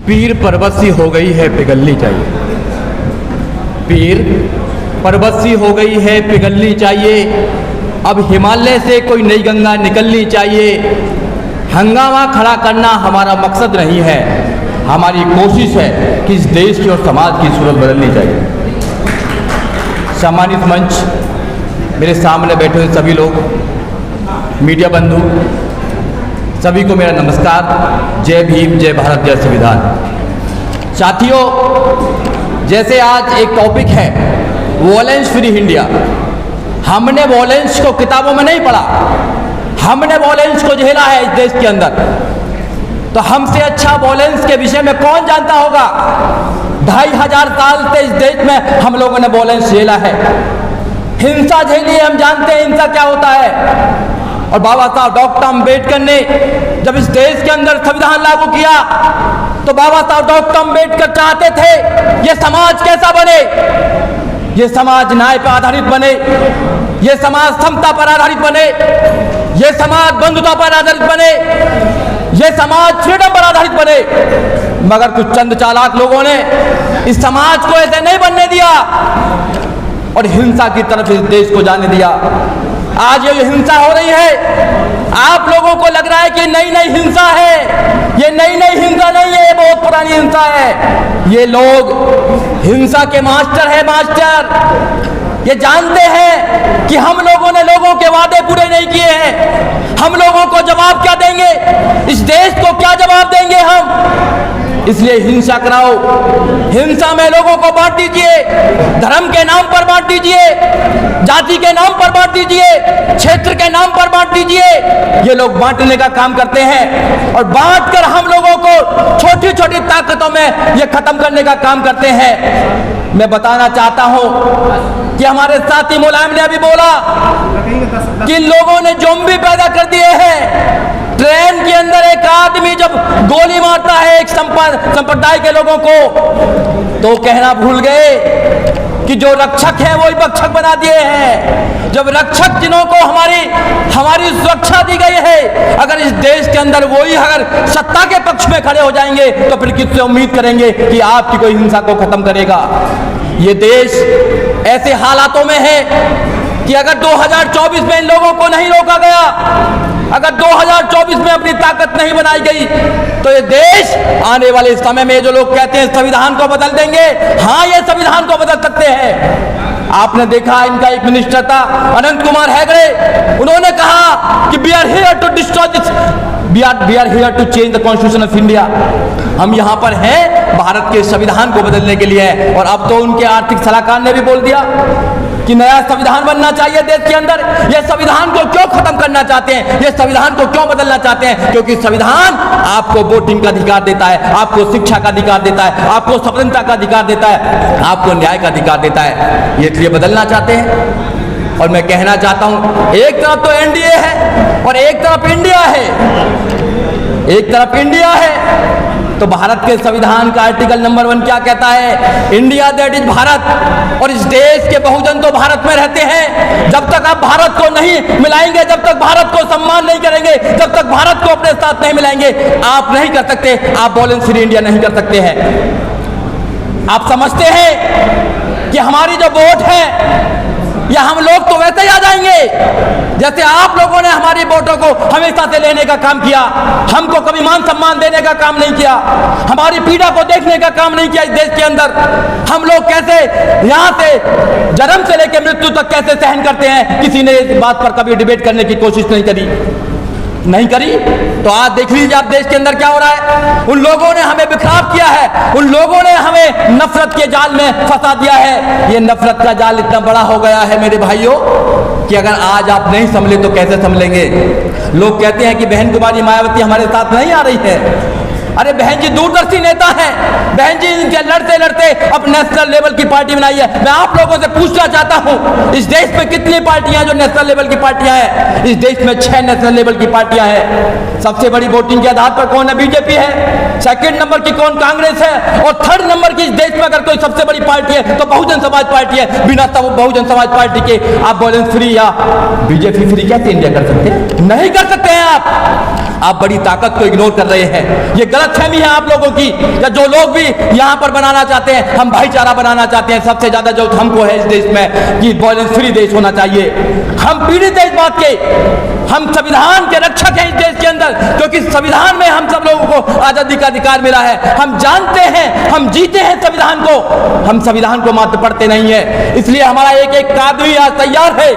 पीर पर्वत सी हो गई है पिघलनी चाहिए। पीर पर्वत सी हो गई है पिघलनी चाहिए। अब हिमालय से कोई नई गंगा निकलनी चाहिए। हंगामा खड़ा करना हमारा मकसद नहीं है, हमारी कोशिश है कि इस देश की और समाज की सूरत बदलनी चाहिए। सम्मानित मंच, मेरे सामने बैठे हुए सभी लोग, मीडिया बंधु, सभी को मेरा नमस्कार। जय भीम, जय भारत, जय संविधान। साथियों, जैसे आज एक टॉपिक है वॉयलेंस फ्री इंडिया। हमने वॉयलेंस को किताबों में नहीं पढ़ा, हमने वॉयलेंस को झेला है इस देश के अंदर। तो हमसे अच्छा वॉयलेंस के विषय में कौन जानता होगा? 2500 साल से इस देश में हम लोगों ने वॉयलेंस झेला है, हिंसा झेली है। हम जानते हैं हिंसा क्या होता है। और बाबा साहब डॉक्टर अम्बेडकर ने जब इस देश के अंदर संविधान लागू किया तो बाबा साहब डॉक्टर अम्बेडकर चाहते थे ये समाज कैसा बने, ये समाज न्याय पर आधारित बने, ये समाज समता पर आधारित बने, ये समाज बंधुता पर आधारित बने, ये समाज फ्रीडम पर आधारित बने। मगर कुछ चंद चालाक लोगों ने इस समाज को ऐसे नहीं बनने दिया और हिंसा की तरफ इस देश को जाने दिया। आज ये हिंसा हो रही है, आप लोगों को लग रहा है कि नई नई हिंसा है। ये नई नई हिंसा नहीं है, ये बहुत पुरानी हिंसा है। ये लोग हिंसा के मास्टर है, मास्टर। ये जानते हैं कि हम लोगों ने लोगों के वादे पूरे नहीं किए हैं। हम लोगों को जवाब क्या देंगे, इस देश को क्या जवाब देंगे हम? इसलिए हिंसा कराओ, हिंसा में लोगों को बांट दीजिए, धर्म के नाम पर बांट दीजिए, जाति के नाम पर बांट दीजिए, क्षेत्र के नाम पर बांट दीजिए। ये लोग बांटने का काम करते हैं और बांटकर हम लोगों को छोटी छोटी ताकतों में ये खत्म करने का काम करते हैं। मैं बताना चाहता हूं कि हमारे साथी मुलायम ने अभी बोला कि लोगों ने ज़ॉम्बी पैदा कर दिए हैं। ट्रेन के अंदर एक आदमी जब गोली मारता है एक संप्रदाय के लोगों को, तो कहना भूल गए कि जो रक्षक है वही भक्षक बना दिए हैं। जब रक्षक जिन्हों को हमारी सुरक्षा दी गई है, अगर इस देश के अंदर वही अगर सत्ता के पक्ष में खड़े हो जाएंगे तो फिर किससे उम्मीद करेंगे कि आपकी कोई हिंसा को खत्म करेगा? ये देश ऐसे हालातों में है कि अगर 2024 में इन लोगों को नहीं रोका गया, अगर 2024 में अपनी ताकत नहीं बनाई गई, तो ये देश आने वाले समय में जो लोग कहते हैं संविधान को बदल देंगे, हाँ, ये संविधान को बदल सकते हैं। आपने देखा इनका एक मिनिस्टर था अनंत कुमार हेगड़े, उन्होंने कहा कि we are here to destroy this, we are here to change the constitution of India. हम यहाँ पर हैं भारत के संविधान को बदलने के लिए। और अब तो उनके आर्थिक सलाहकार ने भी बोल दिया कि नया संविधान बनना चाहिए देश के अंदर। ये संविधान को क्यों खत्म करना चाहते हैं, ये संविधान को क्यों बदलना चाहते हैं? क्योंकि संविधान आपको वोटिंग का अधिकार देता है, आपको शिक्षा का अधिकार देता है, आपको स्वतंत्रता का अधिकार देता है, आपको न्याय का अधिकार देता है। ये इसलिए बदलना चाहते हैं। और मैं कहना चाहता हूं, एक तरफ तो एनडीए है और एक तरफ इंडिया है, एक तरफ इंडिया है तो भारत के संविधान का आर्टिकल नंबर 1 क्या कहता है? India that is Bharat. और इस देश के बहुजन तो भारत में रहते हैं। जब तक आप भारत को नहीं मिलाएंगे, जब तक भारत को सम्मान नहीं करेंगे, जब तक भारत को अपने साथ नहीं मिलाएंगे, आप नहीं कर सकते, आप वॉयलेंस फ्री इंडिया नहीं कर सकते हैं। आप समझते हैं कि हमारी जो वोट है या हम लोग तो वैसे ही आ जाएंगे जैसे आप लोगों ने हमारी वोटों को हमेशा से लेने का काम किया। हमको कभी मान सम्मान देने का काम नहीं किया, हमारी पीड़ा को देखने का काम नहीं किया। इस देश के अंदर हम लोग कैसे यहाँ से जन्म से लेकर मृत्यु तक कैसे सहन करते हैं, किसी ने इस बात पर कभी डिबेट करने की कोशिश नहीं करी। तो आज देख लीजिए आप देश के अंदर क्या हो रहा है। उन लोगों ने हमें बिखराव किया है, उन लोगों ने हमें नफरत के जाल में फंसा दिया है। ये नफरत का जाल इतना बड़ा हो गया है मेरे भाइयों कि अगर आज आप नहीं संभले तो कैसे संभलेंगे? लोग कहते हैं कि बहन कुमारी मायावती हमारे साथ नहीं आ रही है। अरे बहन जी दूरदर्शी नेता हैं, बहन जी इनके लड़ते लड़ते अब नेशनल लेवल की पार्टी बनाई है। मैं आप लोगों से पूछना चाहता हूं, इस देश में कितनी पार्टियां जो नेशनल लेवल की पार्टियां हैं? इस देश में 6 नेशनल लेवल की पार्टियां हैं। सबसे बड़ी वोटिंग के आधार पर कौन है? बीजेपी है। सेकंड नंबर की कौन? कांग्रेस है। और थर्ड नंबर की इस देश में अगर कोई सबसे बड़ी पार्टी है तो बहुजन समाज पार्टी है। बिना बहुजन समाज पार्टी के आप वॉयलेंस फ्री या बीजेपी फ्री कैसे इंडिया कर सकते हैं? नहीं कर सकते हैं आप। आप बड़ी ताकत को इग्नोर कर रहे हैं। ये गलतफहमी है आप लोगों की, या जो लोग भी यहाँ पर बनाना चाहते हैं, हम भाईचारा बनाना चाहते हैं। सबसे ज्यादा जो हमको है इस देश में कि वायलेंस फ्री देश होना चाहिए। हम पीड़ित हैं इस बात के, हम संविधान के रक्षक हैं इस देश के अंदर, क्योंकि संविधान में हम सब लोगों को आजादी का अधिकार मिला है। हम जानते हैं, हम जीते हैं संविधान को, हम संविधान को मात्र पढ़ते नहीं है। इसलिए हमारा एक एक आदमी आज तैयार है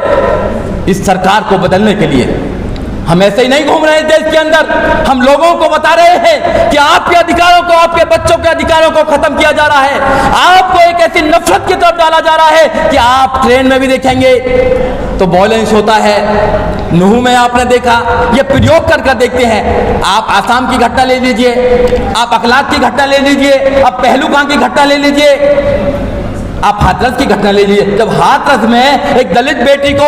इस सरकार को बदलने के लिए। हम ऐसे ही नहीं घूम रहे हैं देश के अंदर, हम लोगों को बता रहे हैं कि आपके अधिकारों को, आपके बच्चों के अधिकारों को खत्म किया जा रहा है। आपको एक ऐसी नफरत की तरफ डाला जा रहा है कि आप ट्रेन में भी देखेंगे तो वायलेंस होता है। नूह में आपने देखा, ये प्रयोग कर देखते हैं। आप आसाम की घटना ले लीजिए, आप अखलाक की घटना ले लीजिए, आप पहलुगां की घटना ले लीजिए, आप हाथरस की घटना ले लीजिए। जब हाथरस में एक दलित बेटी को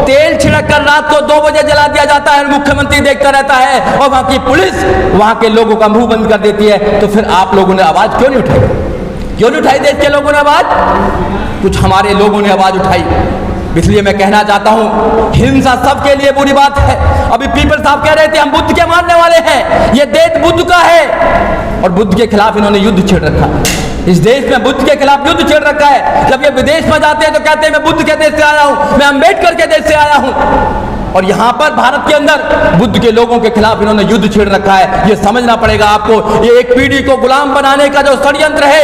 तेल छिड़क कर रात को 2 बजे जला दिया जाता है, मुख्यमंत्री देखता रहता है और वहां की पुलिस वहां के लोगों का मुंह बंद कर देती है, तो फिर आप लोगों ने आवाज क्यों नहीं उठाई? क्यों नहीं उठाई देश के लोगों ने आवाज? कुछ हमारे लोगों ने आवाज उठाई। इसलिए मैं कहना चाहता हूं, हिंसा सबके लिए बुरी बात है। अभी पीपल साहब कह रहे थे हम बुद्ध के मानने वाले हैं, ये देश बुद्ध का है, और बुद्ध के खिलाफ इन्होंने युद्ध छेड़ रखा। इस देश में बुद्ध के खिलाफ युद्ध छेड़ रखा है। जब ये विदेश में जाते हैं तो कहते हैं मैं बुद्ध के देश से आया हूं, मैं अम्बेडकर के देश से आया हूं, और यहां पर भारत के अंदर बुद्ध के लोगों के खिलाफ इन्होंने युद्ध छेड़ रखा है। ये समझना पड़ेगा आपको। ये एक पीढ़ी को गुलाम बनाने का जो षड्यंत्र है,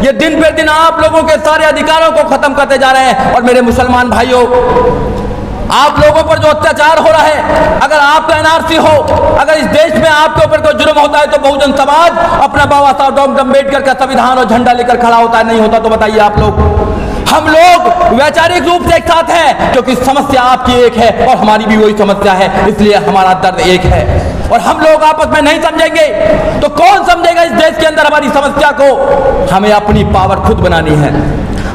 ये दिन पे दिन आप लोगों के सारे अधिकारों को खत्म करते जा रहे हैं। और मेरे मुसलमान भाइयों, आप लोगों पर जो अत्याचार हो रहा है, अगर आपका एनआरसी हो, अगर इस देश में आपके ऊपर कोई जुर्म होता है तो बहुजन समाज अपना बाबा साहब डॉक्टर अम्बेडकर का संविधान और झंडा लेकर खड़ा होता है। नहीं होता तो बताइए आप लोग। हम लोग वैचारिक रूप से एक साथ हैं, क्योंकि समस्या आपकी एक है और हमारी भी वही समस्या है, इसलिए हमारा दर्द एक है। और हम लोग आपस में नहीं समझेंगे तो कौन समझेगा इस देश के अंदर हमारी समस्या को? हमें अपनी पावर खुद बनानी है,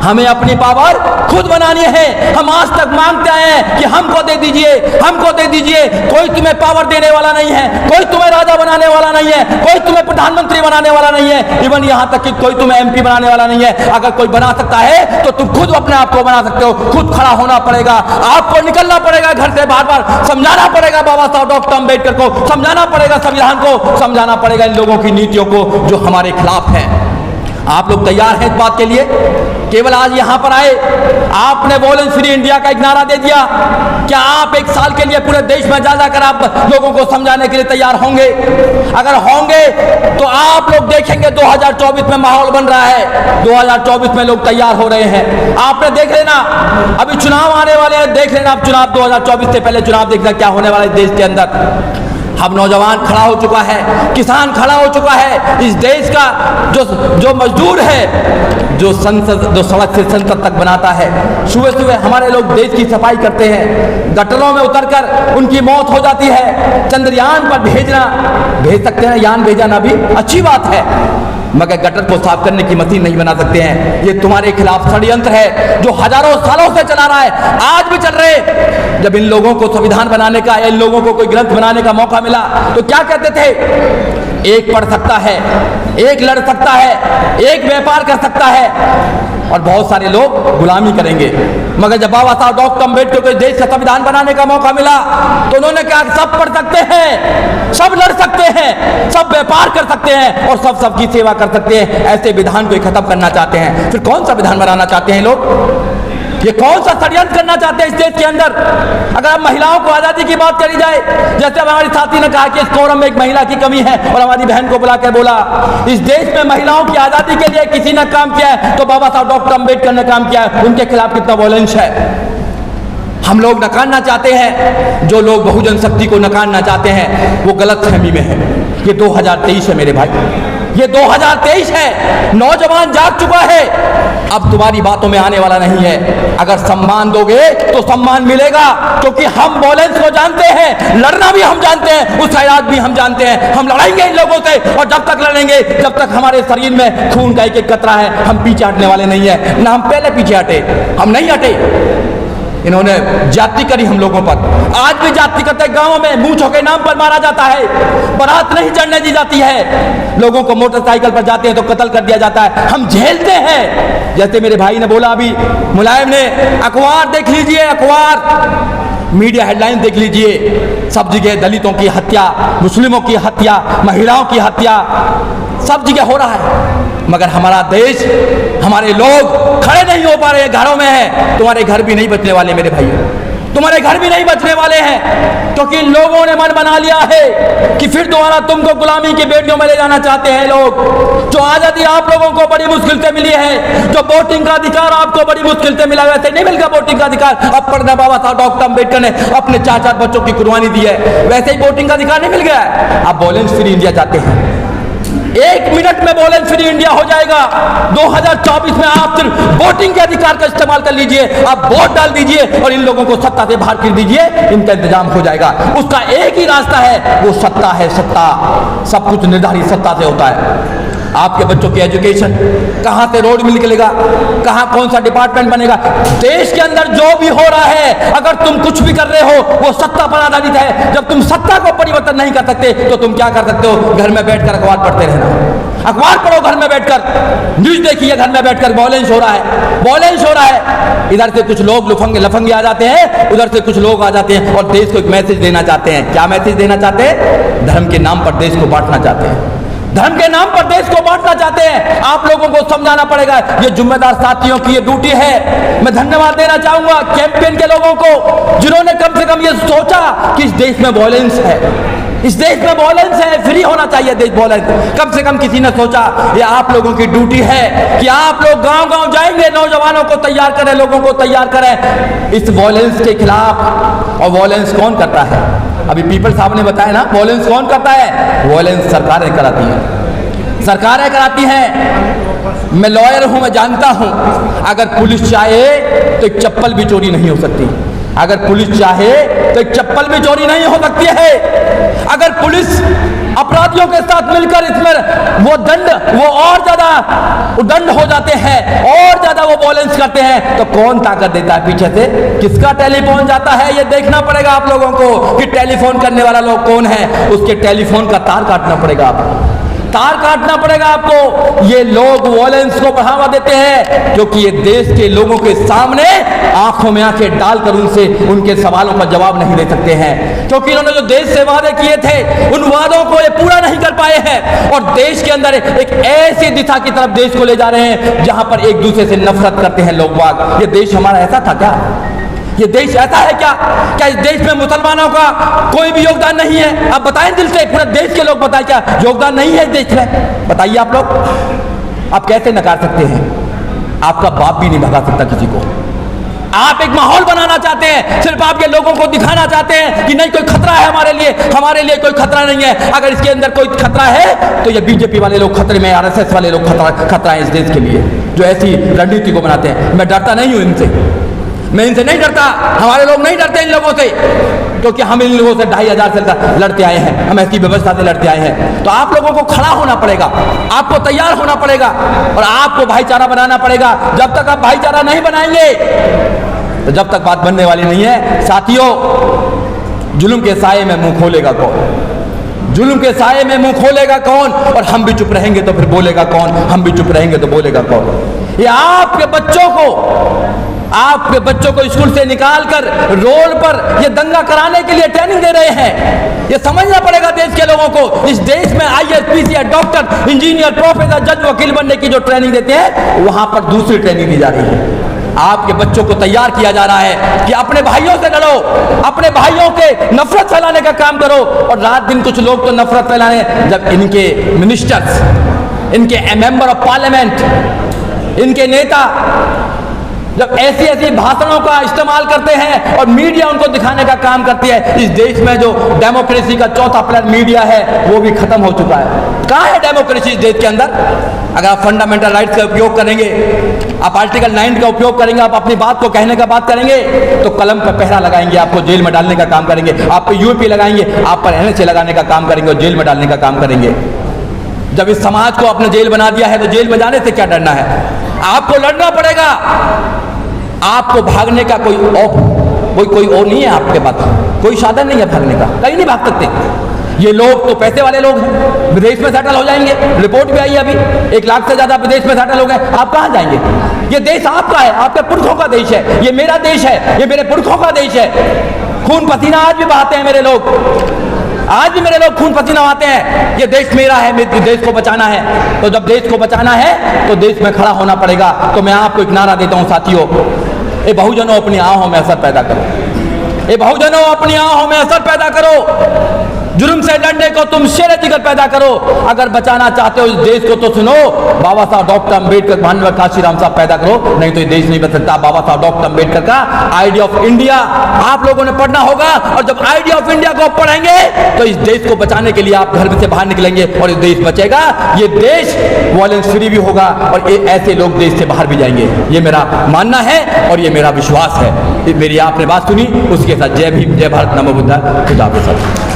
हमें अपनी पावर खुद बनानी है। हम आज तक मांगते आए हैं कि हमको दे दीजिए, हमको दे दीजिए। कोई तुम्हें पावर देने वाला नहीं है, कोई तुम्हें राजा बनाने वाला नहीं है, कोई तुम्हें प्रधानमंत्री बनाने वाला नहीं है, इवन यहां तक कि कोई तुम्हें एमपी बनाने वाला नहीं है। अगर कोई बना सकता है तो तुम खुद अपने आप को बना सकते हो। खुद खड़ा होना पड़ेगा, आपको निकलना पड़ेगा घर से, बार बार समझाना पड़ेगा बाबा साहब डॉक्टर अम्बेडकर को, समझाना पड़ेगा संविधान को, समझाना पड़ेगा इन लोगों की नीतियों को जो हमारे खिलाफ है। आप लोग तैयार हैं इस बात के लिए? केवल आज यहां पर आए, आपने वायलेंस फ्री इंडिया का एक नारा दे दिया, क्या आप 1 साल के लिए पूरे देश में जा जाकर आप लोगों को समझाने के लिए तैयार होंगे? अगर होंगे तो आप लोग देखेंगे 2024 में माहौल बन रहा है, 2024 में लोग तैयार हो रहे हैं। आपने देख लेना, अभी चुनाव आने वाले हैं, देख लेना आप चुनाव 2024 से पहले चुनाव देखना क्या होने वाला है देश के अंदर। अब नौजवान खड़ा हो चुका है, किसान खड़ा हो चुका है, इस देश का जो मजदूर है, जो सड़क से संसद तक बनाता है। सुबह सुबह हमारे लोग देश की सफाई करते हैं, गटरों में उतरकर उनकी मौत हो जाती है। चंद्रयान पर भेज सकते हैं, यान भेजना भी अच्छी बात है, मगर गटर को साफ करने की मशीन नहीं बना सकते हैं। ये तुम्हारे खिलाफ षड्यंत्र है जो हजारों सालों से चला रहा है, आज भी चल रहे। जब इन लोगों को संविधान बनाने का, इन लोगों को कोई ग्रंथ बनाने का मौका मिला तो क्या कहते थे? एक पढ़ सकता है, एक लड़ सकता है, एक व्यापार कर सकता है और बहुत सारे लोग गुलामी करेंगे। मगर जब बाबा साहब डॉक्टर अम्बेडकर को देश का संविधान बनाने का मौका मिला तो उन्होंने कहा सब पढ़ सकते हैं, सब लड़ सकते हैं, सब व्यापार कर सकते हैं और सब सबकी सेवा कर सकते हैं। ऐसे विधान को खत्म करना चाहते हैं। फिर कौन सा विधान बनाना चाहते हैं लोग? ये कौन सा षड्यंत्र करना चाहते हैं इस देश के अंदर? अगर अब महिलाओं को आजादी की बात करी जाए, जैसे हमारी साथी ने कहा कि इस कोरम में एक महिला की कमी है और हमारी बहन को बुला के बोला, इस देश में महिलाओं की आजादी के लिए किसी ने काम किया है तो बाबा साहब डॉक्टर अम्बेडकर ने काम किया है। उनके खिलाफ कितना वायलेंस है। हम लोग नकारना चाहते हैं, जो लोग बहुजन शक्ति को नकारना चाहते हैं वो गलत फहमी में है। ये 2023 है मेरे भाई, ये 2023 है। नौजवान जाग चुका है, अब तुम्हारी बातों में आने वाला नहीं है। अगर सम्मान दोगे तो सम्मान मिलेगा, क्योंकि हम वायलेंस को जानते हैं, लड़ना भी हम जानते हैं, उस इलाज भी हम जानते हैं। हम लड़ेंगे इन लोगों से और जब तक लड़ेंगे, जब तक हमारे शरीर में खून का एक एक कतरा है, हम पीछे हटने वाले नहीं है। ना हम पहले पीछे हटे, हम नहीं हटे। इन्होंने जाति करी हम लोगों पर, आज भी जाति करते। गांवों में मूंछों के नाम पर मारा जाता है, बारात नहीं चढ़ने दी जाती है, लोगों को मोटरसाइकिल पर जाते हैं तो कत्ल कर दिया जाता है। हम झेलते हैं। जैसे मेरे भाई ने बोला अभी, मुलायम ने, अखबार देख लीजिए, अखबार मीडिया हेडलाइन देख लीजिए, सब जगह दलितों की हत्या, मुस्लिमों की हत्या, महिलाओं की हत्या, सब जगह हो रहा है। मगर हमारा देश, हमारे लोग खड़े नहीं हो पा रहे हैं, घरों में है। तुम्हारे घर भी नहीं बचने वाले मेरे भाइयों, तुम्हारे घर भी नहीं बचने वाले हैं, क्योंकि लोगों ने मन बना लिया है कि फिर दोबारा तुमको गुलामी की बेड़ियों में ले जाना चाहते हैं लोग। जो आज़ादी आप लोगों को बड़ी मुश्किल से मिली है, जो वोटिंग का अधिकार आपको बड़ी मुश्किल से मिला, वैसे नहीं मिलेगा वोटिंग का अधिकार। अब पढ़ना बाबा साहब डॉक्टर अम्बेडकर ने अपने 4-4 बच्चों की कुर्बानी दी है, वैसे ही वोटिंग का अधिकार नहीं मिल गया है। आप वॉयलेंस फ्री इंडिया चाहते हैं, 1 मिनट में वॉयलेंस फ्री इंडिया हो जाएगा। 2024 में आप सिर्फ वोटिंग के अधिकार का इस्तेमाल कर लीजिए, आप वोट डाल दीजिए और इन लोगों को सत्ता से बाहर कर दीजिए, इनका इंतजाम हो जाएगा। उसका एक ही रास्ता है, वो सत्ता है। सत्ता, सब कुछ निर्धारित सत्ता से होता है। आपके बच्चों की एजुकेशन, कहां से रोड मिल निकलेगा, कहां कौन सा डिपार्टमेंट बनेगा, देश के अंदर जो भी हो रहा है, अगर तुम कुछ भी कर रहे हो वो सत्ता पर आधारित है। जब तुम सत्ता को परिवर्तन नहीं कर सकते तो तुम क्या कर सकते हो? घर में बैठकर अखबार पढ़ते रहना। अखबार पढ़ो घर में बैठकर, न्यूज देखिए घर में बैठकर। वॉयलेंस हो रहा है, वॉयलेंस हो रहा है। इधर से कुछ लोग लफंगे आ जाते हैं, उधर से कुछ लोग आ जाते हैं और देश को एक मैसेज देना चाहते हैं। क्या मैसेज देना चाहते हैं? धर्म के नाम पर देश को बांटना चाहते हैं, धर्म के नाम पर देश को बांटना चाहते हैं। आप लोगों को समझाना पड़ेगा, ये जिम्मेदार साथियों की ये ड्यूटी है। मैं धन्यवाद देना चाहूंगा कैंपेन के लोगों को, जिन्होंने कम से कम ये सोचा कि इस देश में वॉयलेंस है, इस देश में वॉयलेंस है, फ्री होना चाहिए देश वॉयलेंस। कम से कम किसी ने सोचा। ये आप लोगों की ड्यूटी है कि आप लोग गांव-गांव जाएंगे, नौजवानों को तैयार करें, लोगों को तैयार करें इस वॉयलेंस के खिलाफ। और वॉयलेंस कौन करता है? अभी पीपल साहब ने बताया ना, वॉयलेंस कौन करता है? वॉयलेंस सरकारें कराती हैं, सरकारें कराती हैं। मैं लॉयर हूं, मैं जानता हूं, अगर पुलिस चाहे तो एक चप्पल भी चोरी नहीं हो सकती। अगर पुलिस चाहे तो एक चप्पल भी चोरी नहीं हो सकती है। अगर पुलिस अपराधियों के साथ मिलकर इसमें वो दंड, वो और ज्यादा दंड हो जाते हैं, और ज्यादा वो वॉयलेंस करते हैं, तो कौन ताकत देता है पीछे से? किसका टेलीफोन जाता है ये देखना पड़ेगा आप लोगों को कि टेलीफोन करने वाला लोग कौन है। उसके टेलीफोन का तार काटना पड़ेगा आपको, तार काटना पड़ेगा आपको। ये लोग वॉयलेंस को बढ़ावा देते हैं क्योंकि ये देश के लोगों के सामने आंखों में आंखें डालकर उनसे उनके सवालों का जवाब नहीं दे सकते हैं, क्योंकि इन्होंने जो देश से वादे किए थे उन वादों को ये पूरा नहीं कर पाए हैं और देश के अंदर एक ऐसी दिशा की तरफ देश को ले जा रहे हैं जहां पर एक दूसरे से नफरत करते हैं लोग बाग। ये देश हमारा ऐसा था क्या? ये देश ऐसा है क्या? क्या इस देश में मुसलमानों का कोई भी योगदान नहीं है? आप बताएं दिल से, पूरे देश के लोग बताएं, क्या योगदान नहीं है इस देश में? बताइए आप लोग, आप कैसे नकार सकते हैं? आपका बाप भी नहीं भगा सकता किसी को। आप एक माहौल बनाना चाहते हैं, सिर्फ आप ये लोगों को दिखाना चाहते हैं कि नहीं कोई खतरा है हमारे लिए कोई खतरा नहीं है। अगर इसके अंदर कोई खतरा है तो ये बीजेपी वाले लोग खतरे में, आरएसएस वाले लोग खतरा है इस देश के लिए, जो ऐसी रणनीति को बनाते हैं। मैं डरता नहीं हूं इनसे, मैं इनसे नहीं डरता, हमारे लोग नहीं डरते इन लोगों से, क्योंकि हम इन लोगों से 2500 से लड़ते आए हैं, हम ऐसी व्यवस्था से लड़ते आए हैं। तो आप लोगों को खड़ा होना पड़ेगा, आपको तैयार होना पड़ेगा और आपको भाईचारा बनाना पड़ेगा। जब तक आप भाईचारा नहीं बनाएंगे तो जब तक बात बनने वाली नहीं है। साथियों, जुल्म के साए में मुंह खोलेगा कौन? जुल्म के साए में मुंह खोलेगा कौन? और हम भी चुप रहेंगे तो फिर बोलेगा कौन? हम भी चुप रहेंगे तो बोलेगा कौन? ये आपके बच्चों को स्कूल से निकालकर रोड पर ये दंगा कराने के लिए ट्रेनिंग दे रहे हैं। ये समझना पड़ेगा देश के लोगों को। इस देश में IAS, PCS, doctor, engineer, professor, जज, वकील बनने की जो ट्रेनिंग देते हैं, वहां पर दूसरी ट्रेनिंग दी जा रही है। आपके बच्चों को तैयार किया जा रहा है कि अपने भाइयों से लड़ो, अपने भाइयों के नफरत फैलाने का काम करो। और रात दिन कुछ लोग तो नफरत फैलाने, जब इनके मिनिस्टर्स, इनके मेंबर ऑफ पार्लियामेंट, इनके नेता जब ऐसी भाषणों का इस्तेमाल करते हैं और मीडिया उनको दिखाने का काम करती है, इस देश में जो डेमोक्रेसी का चौथा पिलर मीडिया है वो भी खत्म हो चुका है। कहाँ है डेमोक्रेसी इस देश के अंदर? अगर आप फंडामेंटल राइट्स का उपयोग करेंगे, आप आर्टिकल 9 का उपयोग करेंगे, आप अपनी बात को कहने का बात करेंगे, तो कलम पर पहरा लगाएंगे, आपको जेल में डालने का काम करेंगे, आप पे यूपी लगाएंगे, आप पर एनएचए लगाने का काम करेंगे और जेल में डालने का काम करेंगे। जब इस समाज को आपने जेल बना दिया है तो जेल में जाने से क्या डरना है? आपको लड़ना पड़ेगा। आपको भागने का कोई और नहीं है, आपके पास कोई साधन नहीं है भागने का, कहीं नहीं भाग सकते। ये लोग तो पैसे वाले लोग हैं, विदेश में सेटल हो जाएंगे। रिपोर्ट भी आई है अभी, 1 लाख से ज्यादा विदेश में सेटल हो गए। आप कहां जाएंगे? ये देश आपका है, आपके पुरखों का देश है, ये मेरा देश है, ये मेरे पुरखों का देश है। खून पसीना आज भी बहाते हैं मेरे लोग, आज भी मेरे लोग खून पसीना बहाते हैं। ये देश मेरा है, मेरे देश को बचाना है। तो जब देश को बचाना है तो देश में खड़ा होना पड़ेगा। तो मैं आपको एक नारा देता हूं साथियों, ये बहुजनों अपनी आंखों में असर पैदा करो, ये बहुजनों अपनी आंखों में असर पैदा करो। जुर्म से लड़ने को तुम शेर जिगर पैदा करो। अगर बचाना चाहते हो इस देश को तो सुनो, बाबा साहब डॉक्टर अम्बेडकर, भानुप्रकाश काशीराम साहब पैदा करो, नहीं तो ये देश नहीं बच सकता। बाबा साहब डॉक्टर अम्बेडकर का आइडिया ऑफ इंडिया आप लोगों ने पढ़ना होगा, और जब आइडिया ऑफ इंडिया को पढ़ेंगे तो इस देश को बचाने के लिए आप घर से बाहर निकलेंगे और ये देश बचेगा। ये देश वायलेंस फ्री भी होगा और ऐसे लोग देश से बाहर भी जाएंगे। ये मेरा मानना है और ये मेरा विश्वास है। मेरी आपने बात सुनी, उसके साथ जय भीम, जय भारत, नमो बुद्धाय, खुदा हाफिज़।